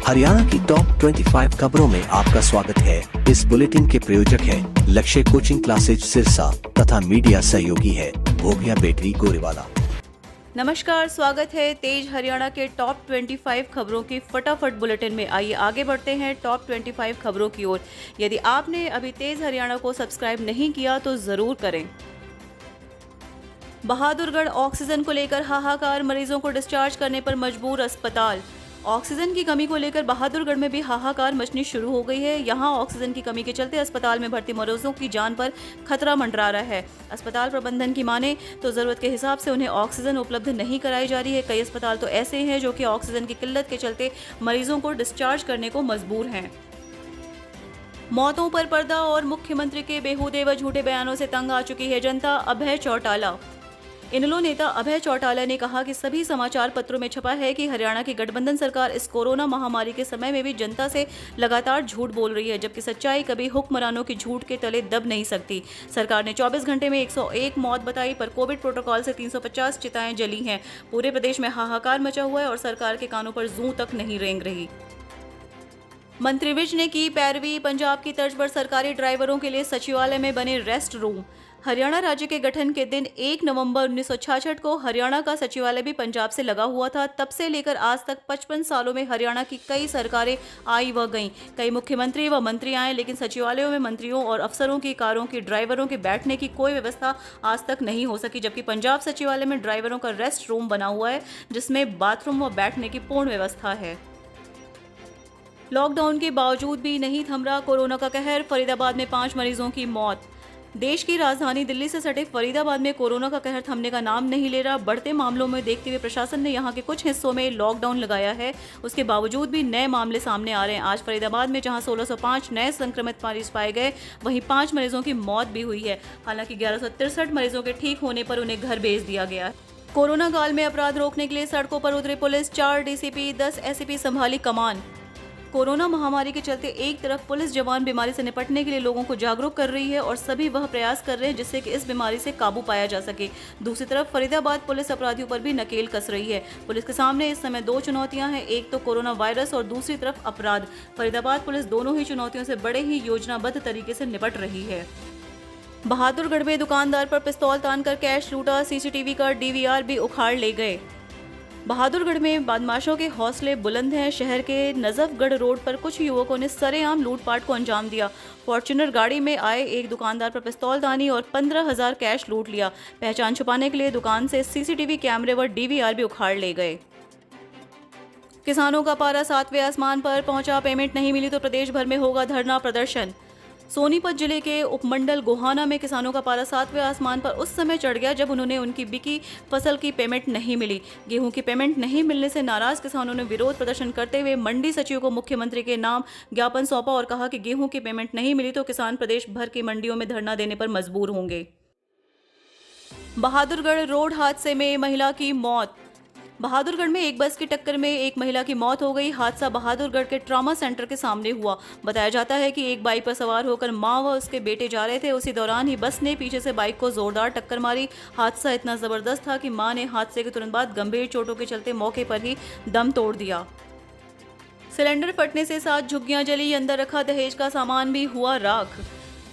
हरियाणा की टॉप 25 खबरों में आपका स्वागत है। इस बुलेटिन के प्रायोजक हैं लक्ष्य कोचिंग क्लासेज सिरसा तथा मीडिया सहयोगी है भोगिया बेकरी गोरेवाला। नमस्कार, स्वागत है तेज हरियाणा के टॉप 25 खबरों की फटाफट बुलेटिन में। आइए आगे बढ़ते हैं टॉप 25 खबरों की ओर। यदि आपने अभी तेज हरियाणा को सब्सक्राइब नहीं किया तो जरूर करें। बहादुरगढ़ ऑक्सीजन को लेकर हाहाकार, मरीजों को डिस्चार्ज करने पर मजबूर अस्पताल। ऑक्सीजन की कमी को लेकर बहादुरगढ़ में भी हाहाकार मचनी शुरू हो गई है। यहां ऑक्सीजन की कमी के चलते अस्पताल में भर्ती मरीजों की जान पर खतरा मंडरा रहा है। अस्पताल प्रबंधन की माने तो जरूरत के हिसाब से उन्हें ऑक्सीजन उपलब्ध नहीं कराई जा रही है। कई अस्पताल तो ऐसे हैं जो कि ऑक्सीजन की किल्लत के चलते मरीजों को डिस्चार्ज करने को मजबूर हैं। मौतों पर पर्दा और मुख्यमंत्री के बेहूदे व झूठे बयानों से तंग आ चुकी है जनता। अभय चौटाला। इनेलो नेता अभय चौटाला ने कहा कि सभी समाचार पत्रों में छपा है कि हरियाणा की गठबंधन सरकार इस कोरोना महामारी के समय में भी जनता से लगातार झूठ बोल रही है, जबकि सच्चाई कभी हुक्मरानों की झूठ के तले दब नहीं सकती। सरकार ने 24 घंटे में 101 मौत बताई, पर कोविड प्रोटोकॉल से 350 चिताएं जली हैं। पूरे प्रदेश में हाहाकार मचा हुआ है और सरकार के कानों पर जूं तक नहीं रेंग रही। मंत्री विज ने की पैरवी। पंजाब की तर्ज पर सरकारी ड्राइवरों के लिए सचिवालय में बने रेस्ट रूम। हरियाणा राज्य के गठन के दिन 1 नवंबर 1966 को हरियाणा का सचिवालय भी पंजाब से लगा हुआ था। तब से लेकर आज तक 55 सालों में हरियाणा की कई सरकारें आई व गईं। कई मुख्यमंत्री व मंत्री आए, लेकिन सचिवालयों में मंत्रियों और अफसरों की कारों की ड्राइवरों के बैठने की कोई व्यवस्था आज तक नहीं हो सकी, जबकि पंजाब सचिवालय में ड्राइवरों का रेस्ट रूम बना हुआ है, जिसमें बाथरूम व बैठने की पूर्ण व्यवस्था है। लॉकडाउन के बावजूद भी नहीं थम रहा कोरोना का कहर। फरीदाबाद में 5 मरीजों की मौत। देश की राजधानी दिल्ली से सटे फरीदाबाद में कोरोना का कहर थमने का नाम नहीं ले रहा। बढ़ते मामलों में देखते हुए प्रशासन ने यहां के कुछ हिस्सों में लॉकडाउन लगाया है। उसके बावजूद भी नए मामले सामने आ रहे हैं। आज फरीदाबाद में जहां 1605 नए संक्रमित मरीज पाए गए, वहीं 5 मरीजों की मौत भी हुई है। हालांकि 1163 मरीजों के ठीक होने पर उन्हें घर भेज दिया गया है। कोरोना काल में अपराध रोकने के लिए सड़कों पर उतरे पुलिस। 4 डीसीपी 10 एसीपी संभाली कमान। कोरोना महामारी के चलते एक तरफ पुलिस जवान बीमारी से निपटने के लिए लोगों को जागरूक कर रही है और सभी वह प्रयास कर रहे हैं जिससे कि इस बीमारी से काबू पाया जा सके। दूसरी तरफ फरीदाबाद पुलिस अपराधियों पर भी नकेल कस रही है। पुलिस के सामने इस समय 2 चुनौतियां हैं, एक तो कोरोना वायरस और दूसरी तरफ अपराध। फरीदाबाद पुलिस दोनों ही चुनौतियों से बड़े ही योजनाबद्ध तरीके से निपट रही है। बहादुरगढ़ में दुकानदार पर पिस्तौल तानकर कैश लूटा। सीसीटीवी का डीवीआर भी उखाड़ ले गए। बहादुरगढ़ में बदमाशों के हौसले बुलंद हैं। शहर के नजफगढ़ रोड पर कुछ युवकों ने सरेआम लूटपाट को अंजाम दिया। फॉर्च्यूनर गाड़ी में आए एक दुकानदार पर पिस्तौल दानी और 15,000 कैश लूट लिया। पहचान छुपाने के लिए दुकान से सीसीटीवी कैमरे व डीवीआर भी उखाड़ ले गए। किसानों का पारा 7वें आसमान पर पहुंचा। पेमेंट नहीं मिली तो प्रदेश भर में होगा धरना प्रदर्शन। सोनीपत जिले के उपमंडल गोहाना में किसानों का पारा 7वें आसमान पर उस समय चढ़ गया जब उन्होंने उनकी बिकी फसल की पेमेंट नहीं मिली। गेहूं की पेमेंट नहीं मिलने से नाराज किसानों ने विरोध प्रदर्शन करते हुए मंडी सचिव को मुख्यमंत्री के नाम ज्ञापन सौंपा और कहा कि गेहूं की पेमेंट नहीं मिली तो किसान प्रदेश भर की मंडियों में धरना देने पर मजबूर होंगे। बहादुरगढ़ रोड हादसे में महिला की मौत। बहादुरगढ़ में एक बस की टक्कर में एक महिला की मौत हो गई। हादसा बहादुरगढ़ के ट्रॉमा सेंटर के सामने हुआ। बताया जाता है कि एक बाइक पर सवार होकर मां व उसके बेटे जा रहे थे। उसी दौरान ही बस ने पीछे से बाइक को जोरदार टक्कर मारी। हादसा इतना जबरदस्त था कि मां ने हादसे के तुरंत बाद गंभीर चोटों के चलते मौके पर ही दम तोड़ दिया। सिलेंडर फटने से 7 झुग्गियां जली। अंदर रखा दहेज का सामान भी हुआ राख।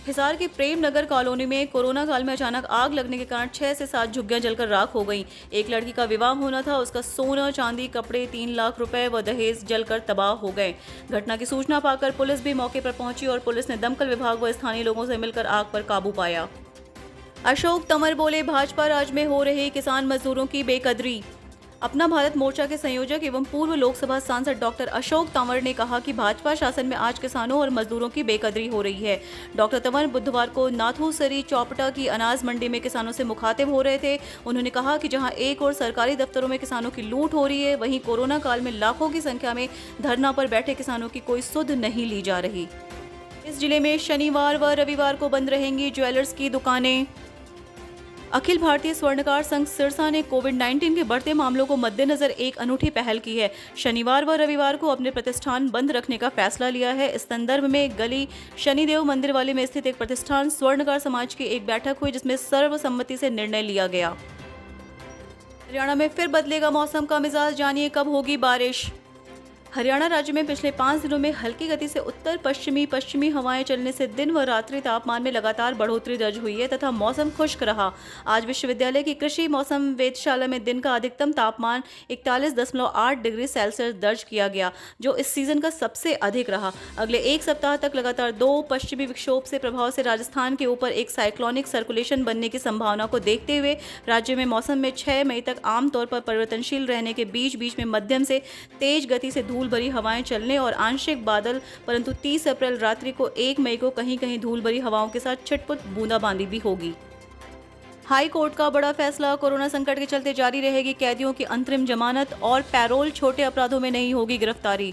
हिसार के प्रेम नगर कॉलोनी में कोरोना काल में अचानक आग लगने के कारण 6 से 7 झुग्गियां जलकर राख हो गईं। एक लड़की का विवाह होना था, उसका सोना चांदी कपड़े 3 लाख रुपए व दहेज जलकर तबाह हो गए। घटना की सूचना पाकर पुलिस भी मौके पर पहुंची और पुलिस ने दमकल विभाग व स्थानीय लोगों से मिलकर आग पर काबू पाया। अशोक तंवर बोले, भाजपा राज में हो रही किसान मजदूरों की बेकदरी। अपना भारत मोर्चा के संयोजक एवं पूर्व लोकसभा सांसद डॉक्टर अशोक तंवर ने कहा कि भाजपा शासन में आज किसानों और मजदूरों की बेकदरी हो रही है। डॉक्टर तंवर बुधवार को नाथूसरी चौपटा की अनाज मंडी में किसानों से मुखातिब हो रहे थे। उन्होंने कहा कि जहां एक और सरकारी दफ्तरों में किसानों की लूट हो रही है, वहीं कोरोना काल में लाखों की संख्या में धरना पर बैठे किसानों की कोई सुध नहीं ली जा रही। इस जिले में शनिवार व रविवार को बंद रहेंगी ज्वेलर्स की दुकानें। अखिल भारतीय स्वर्णकार संघ सिरसा ने कोविड-19 के बढ़ते मामलों को मद्देनजर एक अनूठी पहल की है। शनिवार व रविवार को अपने प्रतिष्ठान बंद रखने का फैसला लिया है। इस संदर्भ में गली शनिदेव मंदिर वाले में स्थित एक प्रतिष्ठान स्वर्णकार समाज की एक बैठक हुई, जिसमें सर्वसम्मति से निर्णय लिया गया। हरियाणा में फिर बदलेगा मौसम का मिजाज, जानिए कब होगी बारिश। हरियाणा राज्य में पिछले 5 दिनों में हल्की गति से उत्तर पश्चिमी हवाएं चलने से दिन व रात्रि तापमान में लगातार बढ़ोतरी दर्ज हुई है तथा मौसम खुश्क रहा। आज विश्वविद्यालय की कृषि मौसम वेधशाला में दिन का अधिकतम तापमान 41.8 डिग्री सेल्सियस दर्ज किया गया, जो इस सीजन का सबसे अधिक रहा। अगले एक सप्ताह तक लगातार 2 पश्चिमी विक्षोभ से प्रभाव से राजस्थान के ऊपर एक साइक्लोनिक सर्कुलेशन बनने की संभावना को देखते हुए राज्य में मौसम में 6 मई तक आमतौर पर परिवर्तनशील रहने के बीच बीच में मध्यम से तेज गति से धूल भरी हवाएं चलने और आंशिक बादल, परंतु 30 अप्रैल रात्रि को 1 मई को कहीं कहीं धूल भरी हवाओं के साथ छिटपुट बूंदाबांदी भी होगी। हाई कोर्ट का बड़ा फैसला, कोरोना संकट के चलते जारी रहेगी कैदियों की अंतरिम जमानत और पैरोल, छोटे अपराधों में नहीं होगी गिरफ्तारी।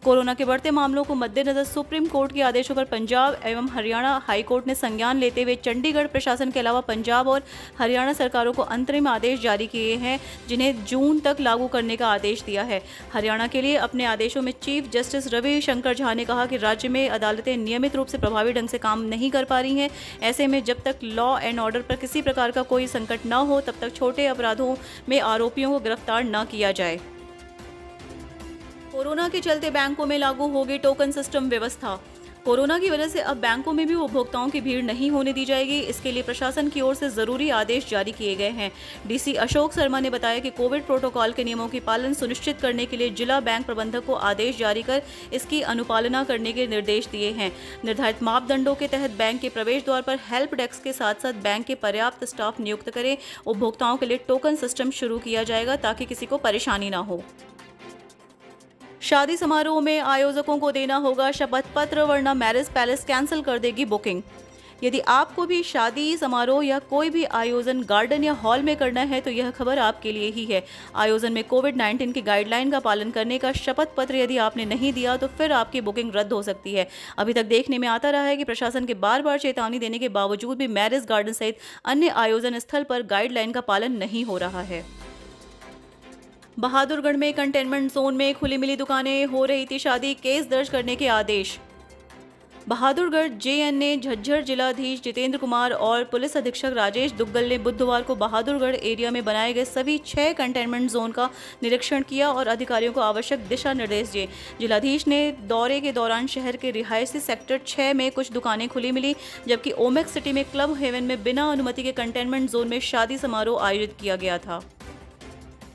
कोरोना के बढ़ते मामलों को मद्देनजर सुप्रीम कोर्ट के आदेशों पर पंजाब एवं हरियाणा हाई कोर्ट ने संज्ञान लेते हुए चंडीगढ़ प्रशासन के अलावा पंजाब और हरियाणा सरकारों को अंतरिम आदेश जारी किए हैं, जिन्हें जून तक लागू करने का आदेश दिया है। हरियाणा के लिए अपने आदेशों में चीफ जस्टिस रवि शंकर झा ने कहा कि राज्य में अदालतें नियमित रूप से प्रभावी ढंग से काम नहीं कर पा रही हैं। ऐसे में जब तक लॉ एंड ऑर्डर पर किसी प्रकार का कोई संकट न हो, तब तक छोटे अपराधों में आरोपियों को गिरफ्तार न किया जाए। कोरोना के चलते बैंकों में लागू होगी टोकन सिस्टम व्यवस्था। कोरोना की वजह से अब बैंकों में भी उपभोक्ताओं की भीड़ नहीं होने दी जाएगी। इसके लिए प्रशासन की ओर से जरूरी आदेश जारी किए गए हैं। डीसी अशोक शर्मा ने बताया कि कोविड प्रोटोकॉल के नियमों की पालन सुनिश्चित करने के लिए जिला बैंक प्रबंधक को आदेश जारी कर इसकी अनुपालना करने के निर्देश दिए हैं। निर्धारित मापदंडों के तहत बैंक के प्रवेश द्वार पर हेल्प डेस्क के साथ साथ बैंक के पर्याप्त स्टाफ नियुक्त करें। उपभोक्ताओं के लिए टोकन सिस्टम शुरू किया जाएगा ताकि किसी को परेशानी न हो। शादी समारोह में आयोजकों को देना होगा शपथ पत्र, वरना मैरिज पैलेस कैंसिल कर देगी बुकिंग। यदि आपको भी शादी समारोह या कोई भी आयोजन गार्डन या हॉल में करना है तो यह खबर आपके लिए ही है। आयोजन में कोविड-19 की गाइडलाइन का पालन करने का शपथ पत्र यदि आपने नहीं दिया तो फिर आपकी बुकिंग रद्द हो सकती है। अभी तक देखने में आता रहा है कि प्रशासन के बार बार चेतावनी देने के बावजूद भी मैरिज गार्डन सहित अन्य आयोजन स्थल पर गाइडलाइन का पालन नहीं हो रहा है। बहादुरगढ़ में कंटेनमेंट जोन में खुली मिली दुकानें, हो रही थी शादी, केस दर्ज करने के आदेश। बहादुरगढ़ जेएनए झज्जर जिलाधीश जितेंद्र कुमार और पुलिस अधीक्षक राजेश दुग्गल ने बुधवार को बहादुरगढ़ एरिया में बनाए गए सभी 6 कंटेनमेंट जोन का निरीक्षण किया और अधिकारियों को आवश्यक दिशा निर्देश दिए। जिलाधीश ने दौरे के दौरान शहर के रिहायशी सेक्टर 6 में कुछ दुकानें खुली मिली, जबकि ओमेक्स सिटी में क्लब हेवन में बिना अनुमति के कंटेनमेंट जोन में शादी समारोह आयोजित किया गया था।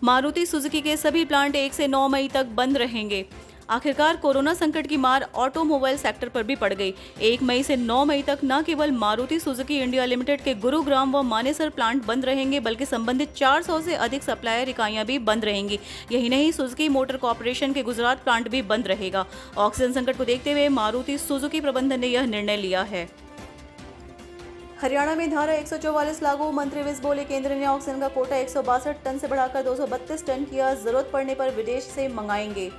मारुति सुजुकी के सभी प्लांट 1 से 9 मई तक बंद रहेंगे। आखिरकार कोरोना संकट की मार ऑटोमोबाइल सेक्टर पर भी पड़ गई। 1 मई से 9 मई तक न केवल मारुति सुजुकी इंडिया लिमिटेड के गुरुग्राम व मानेसर प्लांट बंद रहेंगे, बल्कि संबंधित 400 से अधिक सप्लायर इकाइयां भी बंद रहेंगी। यही नहीं, सुजुकी मोटर कॉर्पोरेशन के गुजरात प्लांट भी बंद रहेगा। ऑक्सीजन संकट को देखते हुए मारुति सुजुकी प्रबंधन ने यह निर्णय लिया है। हरियाणा में धारा 144 लागू, मंत्री विज बोले केंद्र ने ऑक्सीजन का कोटा 162 टन से बढ़ाकर 232 टन किया, जरूरत पड़ने पर विदेश से मंगाएंगे।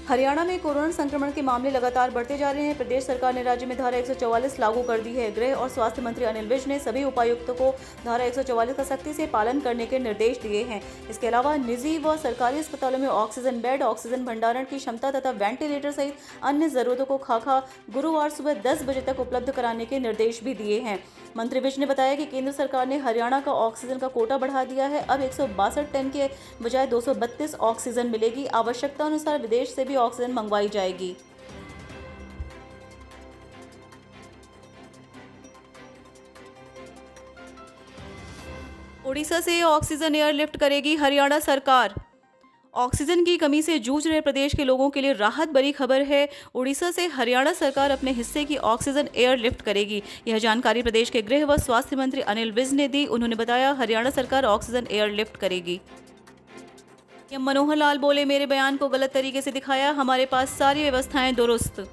हरियाणा में कोरोना संक्रमण के मामले लगातार बढ़ते जा रहे हैं। प्रदेश सरकार ने राज्य में धारा 144 लागू कर दी है। गृह और स्वास्थ्य मंत्री अनिल विज ने सभी उपायुक्तों को धारा 144 का सख्ती से पालन करने के निर्देश दिए हैं। इसके अलावा निजी व सरकारी अस्पतालों में ऑक्सीजन बेड, ऑक्सीजन भंडारण की क्षमता तथा वेंटिलेटर सहित अन्य जरूरतों को खाका गुरुवार सुबह 10 बजे तक उपलब्ध कराने के निर्देश भी दिए हैं। मंत्री विज ने बताया कि केंद्र सरकार ने हरियाणा का ऑक्सीजन का कोटा बढ़ा दिया है। अब 162 टन के बजाय 232 ऑक्सीजन मिलेगी। आवश्यकता अनुसार विदेश से भी ऑक्सीजन मंगवाई जाएगी। ओडिशा से ऑक्सीजन एयरलिफ्ट करेगी हरियाणा सरकार। ऑक्सीजन की कमी से जूझ रहे प्रदेश के लोगों के लिए राहत भरी खबर है। उड़ीसा से हरियाणा सरकार अपने हिस्से की ऑक्सीजन एयरलिफ्ट करेगी। यह जानकारी प्रदेश के गृह व स्वास्थ्य मंत्री अनिल विज ने दी। उन्होंने बताया, हरियाणा सरकार ऑक्सीजन एयरलिफ्ट करेगी। सीएम मनोहर लाल बोले, मेरे बयान को गलत तरीके से दिखाया, हमारे पास सारी व्यवस्थाएं दुरुस्त।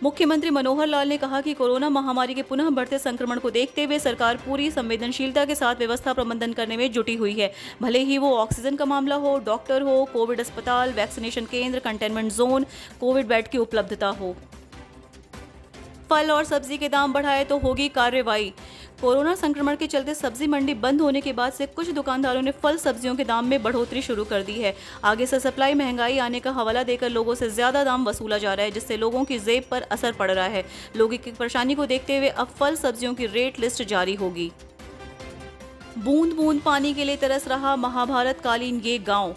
मुख्यमंत्री मनोहर लाल ने कहा कि कोरोना महामारी के पुनः बढ़ते संक्रमण को देखते हुए सरकार पूरी संवेदनशीलता के साथ व्यवस्था प्रबंधन करने में जुटी हुई है। भले ही वो ऑक्सीजन का मामला हो, डॉक्टर हो, कोविड अस्पताल, वैक्सीनेशन केंद्र, कंटेनमेंट जोन, कोविड बेड की उपलब्धता हो। फल और सब्जी के दाम बढ़ाए तो होगी कार्रवाई। कोरोना संक्रमण के चलते सब्जी मंडी बंद होने के बाद से कुछ दुकानदारों ने फल सब्जियों के दाम में बढ़ोतरी शुरू कर दी है। आगे से सप्लाई महंगाई आने का हवाला देकर लोगों से ज्यादा दाम वसूला जा रहा है, जिससे लोगों की जेब पर असर पड़ रहा है। लोगों की परेशानी को देखते हुए अब फल सब्जियों की रेट लिस्ट जारी होगी। बूंद बूंद पानी के लिए तरस रहा महाभारत कालीन ये गाँव।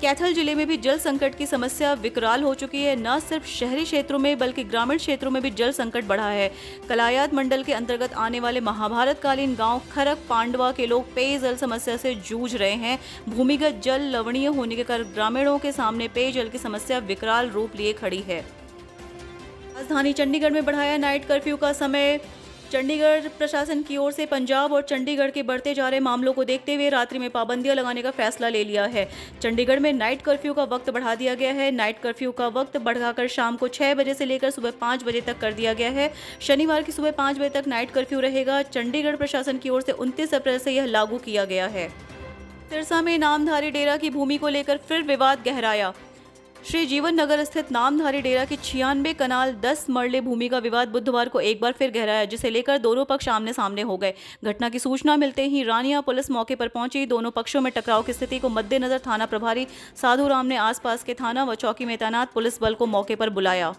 कैथल जिले में भी जल संकट की समस्या विकराल हो चुकी है। न सिर्फ शहरी क्षेत्रों में बल्कि ग्रामीण क्षेत्रों में भी जल संकट बढ़ा है। कलायात मंडल के अंतर्गत आने वाले महाभारत कालीन गांव खरक पांडवा के लोग पेयजल समस्या से जूझ रहे हैं। भूमिगत जल लवणीय होने के कारण ग्रामीणों के सामने पेयजल की समस्या विकराल रूप लिए खड़ी है। राजधानी चंडीगढ़ में बढ़ाया नाइट कर्फ्यू का समय। चंडीगढ़ प्रशासन की ओर से पंजाब और चंडीगढ़ के बढ़ते जा रहे मामलों को देखते हुए रात्रि में पाबंदियां लगाने का फैसला ले लिया है। चंडीगढ़ में नाइट कर्फ्यू का वक्त बढ़ा दिया गया है। नाइट कर्फ्यू का वक्त बढ़ाकर शाम को 6 बजे से लेकर सुबह 5 बजे तक कर दिया गया है। शनिवार की सुबह 5 बजे तक नाइट कर्फ्यू रहेगा। चंडीगढ़ प्रशासन की ओर से 29 अप्रैल से यह लागू किया गया है। सिरसा में नामधारी डेरा की भूमि को लेकर फिर विवाद गहराया। श्री जीवन नगर स्थित नामधारी डेरा की 96 कनाल 10 मरले भूमि का विवाद बुधवार को एक बार फिर गहराया, जिसे लेकर दोनों पक्ष आमने सामने हो गए। घटना की सूचना मिलते ही रानिया पुलिस मौके पर पहुंची। दोनों पक्षों में टकराव की स्थिति को मद्देनजर थाना प्रभारी साधु राम ने आसपास के थाना व चौकी में तैनात पुलिस बल को मौके पर बुलाया।